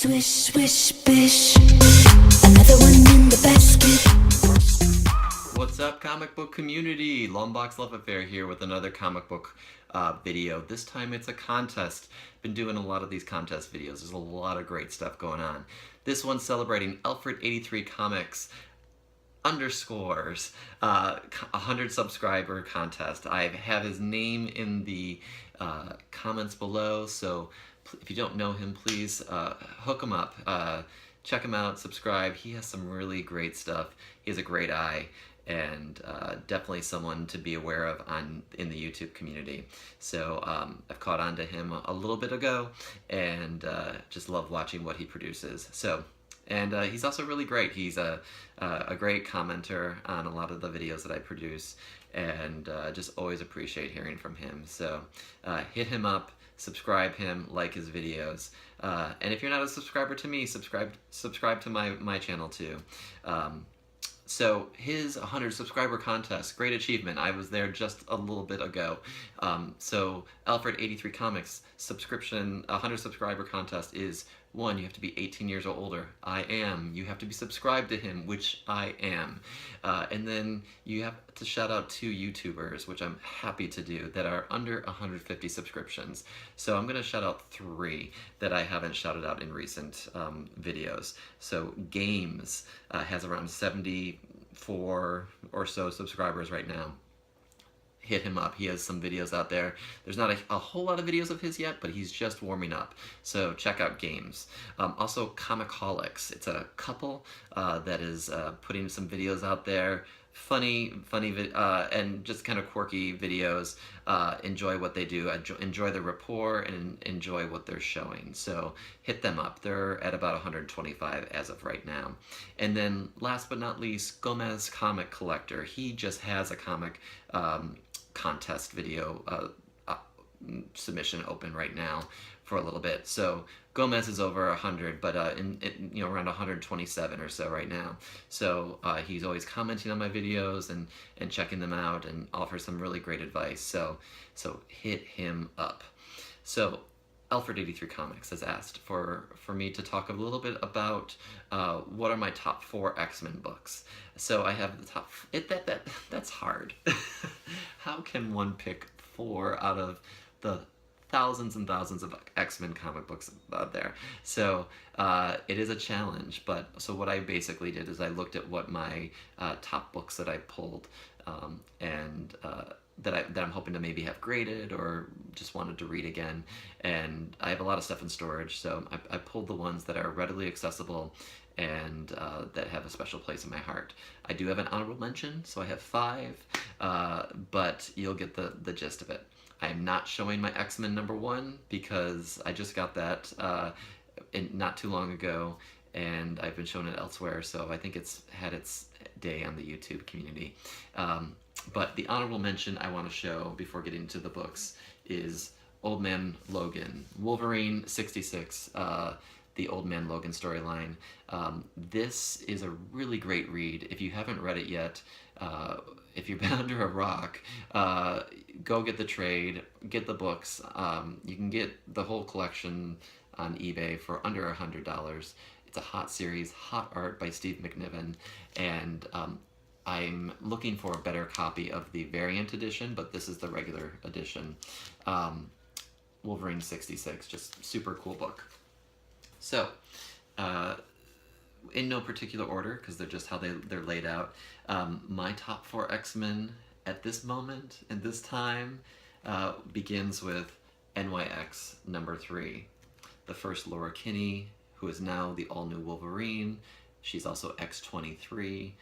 Swish, swish, bish. Another one in the basket. What's up, comic book community? Longbox Love Affair here with another comic book video. This time it's a contest. Been doing a lot of these contest videos. There's a lot of great stuff going on. This one's celebrating Alfred83 Comics underscores 100 subscriber contest. I have his name in the comments below, so if you don't know him, please hook him up. Check him out, subscribe. He has some really great stuff. He has a great eye, and definitely someone to be aware of in the YouTube community. So I've caught on to him a little bit ago, and just love watching what he produces. So, and he's also really great. He's a great commenter on a lot of the videos that I produce, and just always appreciate hearing from him. So hit him up, subscribe him, like his videos, and if you're not a subscriber to me, subscribe to my channel too. So his 100 subscriber contest, great achievement. I was there just a little bit ago. So Alfred83 Comics subscription 100 subscriber contest is 1, you have to be 18 years or older. I am. You have to be subscribed to him, which I am. And then you have to shout out 2 YouTubers, which I'm happy to do, that are under 150 subscriptions. So I'm going to shout out 3 that I haven't shouted out in recent videos. So Games has around 74 or so subscribers right now. Hit him up. He has some videos out there. There's not a whole lot of videos of his yet, but he's just warming up. So check out Games. Also, Comicholics. It's a couple that is putting some videos out there. Funny, and just kind of quirky videos. Enjoy what they do. Enjoy the rapport and enjoy what they're showing. So hit them up. They're at about 125 as of right now. And then last but not least, Gomez Comic Collector. He just has a comic contest video submission open right now for a little bit. So Gomez is over 100, but around 127 or so right now. So he's always commenting on my videos and checking them out and offers some really great advice. So hit him up. So Alfred83 Comics has asked for me to talk a little bit about what are my top 4 X-Men books. So I have the top. That's hard. How can one pick 4 out of the thousands and thousands of X-Men comic books out there? So it is a challenge. But so what I basically did is I looked at what my top books that I pulled and that I'm hoping to maybe have graded or just wanted to read again. And I have a lot of stuff in storage, so I pulled the ones that are readily accessible and that have a special place in my heart. I do have an honorable mention, so I have 5, but you'll get the gist of it. I am not showing my X-Men #1 because I just got that not too long ago, and I've been showing it elsewhere, so I think it's had its day on the YouTube community. But the honorable mention I want to show before getting to the books is Old Man Logan, Wolverine 66, the Old Man Logan storyline. This is a really great read. If you haven't read it yet, if you've been under a rock, go get the trade, get the books. You can get the whole collection on eBay for under $100. It's a hot series, hot art by Steve McNiven, and I'm looking for a better copy of the variant edition, but this is the regular edition. Wolverine 66, just super cool book. So, in no particular order, because they're just how they're laid out, my top 4 X-Men at this moment, and this time, begins with NYX #3. The first Laura Kinney, who is now the all-new Wolverine. She's also X-23.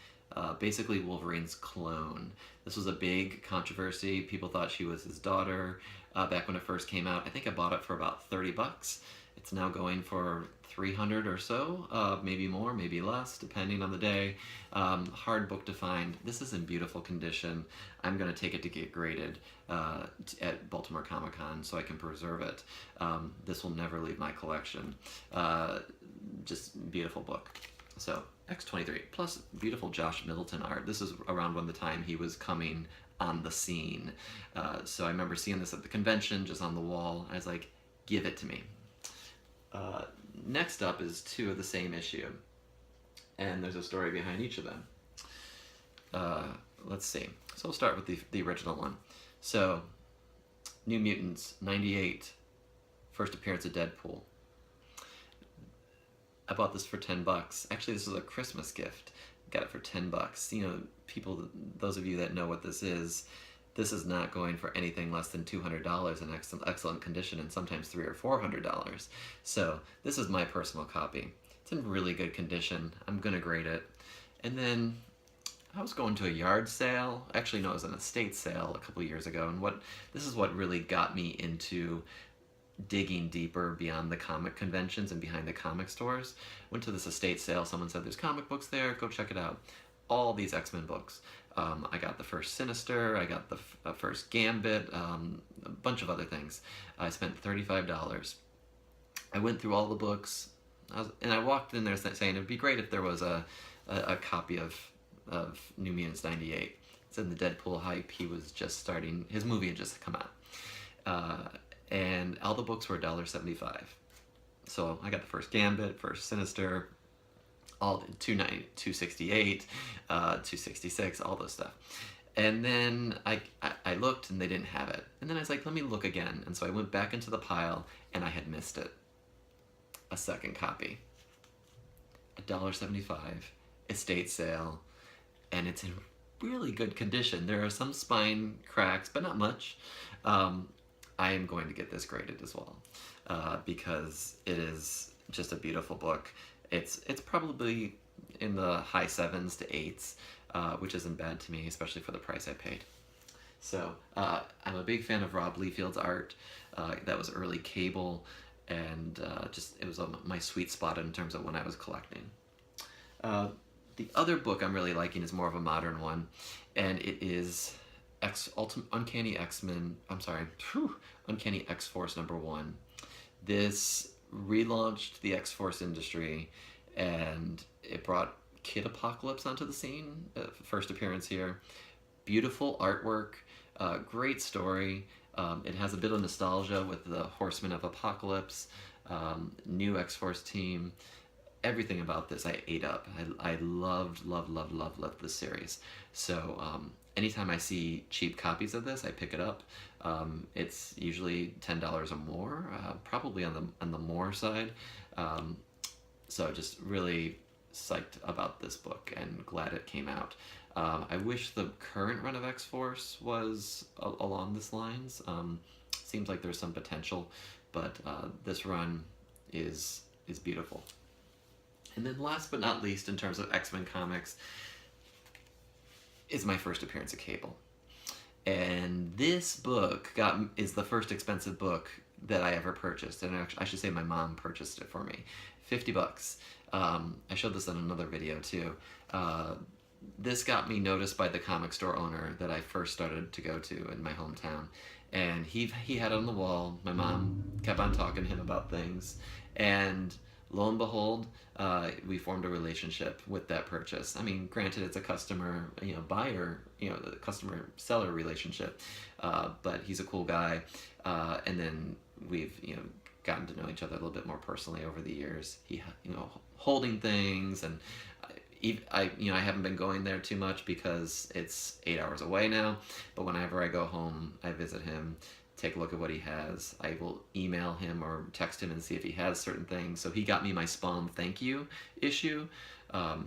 Basically Wolverine's clone. This was a big controversy. People thought she was his daughter back when it first came out. I think I bought it for about 30 bucks. It's now going for 300 or so, maybe more, maybe less, depending on the day. Hard book to find. This is in beautiful condition. I'm going to take it to get graded at Baltimore Comic Con so I can preserve it. This will never leave my collection. Just beautiful book. So, X-23, plus beautiful Josh Middleton art. This is around when the time he was coming on the scene. So I remember seeing this at the convention, just on the wall. I was like, give it to me. next up is 2 of the same issue, and there's a story behind each of them. Let's see. So we'll start with the original one. So, New Mutants, 98, first appearance of Deadpool. I bought this for $10. Actually, this was a Christmas gift. Got it for $10. You know, people, those of you that know what this is not going for anything less than $200 in excellent condition, and sometimes $300 or $400. So this is my personal copy. It's in really good condition. I'm gonna grade it. And then I was going to a yard sale. Actually, no, it was an estate sale a couple years ago. And this is what really got me into digging deeper beyond the comic conventions and behind the comic stores. Went to this estate sale. Someone said, there's comic books there. Go check it out. All these X-Men books. I got the first Sinister. I got the first Gambit. A bunch of other things. I spent $35. I went through all the books. And I walked in there saying it'd be great if there was a copy of New Mutants 98. It's in the Deadpool hype. He was just starting. His movie had just come out. And all the books were $1.75. So I got the first Gambit, first Sinister, all $268, $266, all those stuff. And then I looked and they didn't have it. And then I was like, let me look again. And so I went back into the pile and I had missed it. A second copy. $1.75, estate sale, and it's in really good condition. There are some spine cracks, but not much. I am going to get this graded as well, because it is just a beautiful book. It's probably in the high 7s to 8s, which isn't bad to me, especially for the price I paid. So I'm a big fan of Rob Liefeld's art. That was early Cable, and it was my sweet spot in terms of when I was collecting. The other book I'm really liking is more of a modern one, and it is Uncanny X-Men, Uncanny X-Force #1. This relaunched the X-Force industry, and it brought Kid Apocalypse onto the scene, first appearance here. Beautiful artwork, great story. It has a bit of nostalgia with the Horsemen of Apocalypse, new X-Force team. Everything about this I ate up. I loved this series. So anytime I see cheap copies of this, I pick it up. It's usually $10 or more, probably on the more side. So just really psyched about this book and glad it came out. I wish the current run of X-Force was along this lines. Seems like there's some potential, but this run is beautiful. And then last but not least, in terms of X-Men comics, is my first appearance of Cable. And this book is the first expensive book that I ever purchased. And I should say my mom purchased it for me. $50. I showed this in another video too. This got me noticed by the comic store owner that I first started to go to in my hometown. And he had it on the wall. My mom kept on talking to him about things. And lo and behold, we formed a relationship with that purchase. I mean, granted, it's a customer, buyer, the customer-seller relationship, but he's a cool guy. And then we've, gotten to know each other a little bit more personally over the years. He, holding things, and I haven't been going there too much because it's 8 hours away now. But whenever I go home, I visit him. Take a look at what he has. I will email him or text him and see if he has certain things. So he got me my Spawn Thank You issue.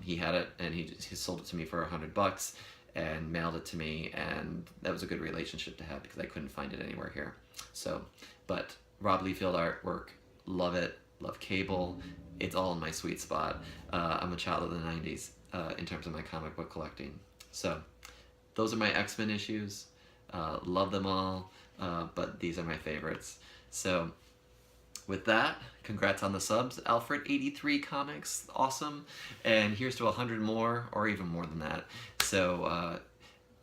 He had it, and he sold it to me for $100 and mailed it to me, and that was a good relationship to have because I couldn't find it anywhere here. So, but Rob Liefeld artwork, love it, love Cable. It's all in my sweet spot. I'm a child of the 90s in terms of my comic book collecting. So those are my X-Men issues. Love them all. But these are my favorites. So with that, congrats on the subs. Alfred83 Comics, awesome. And here's to 100 more, or even more than that. So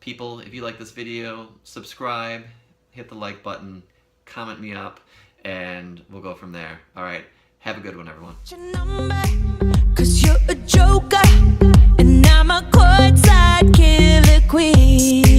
people, if you like this video, subscribe, hit the like button, comment me up, and we'll go from there. All right, have a good one, everyone. Your number, 'cause you're a joker, and I'm a courtside killer queen.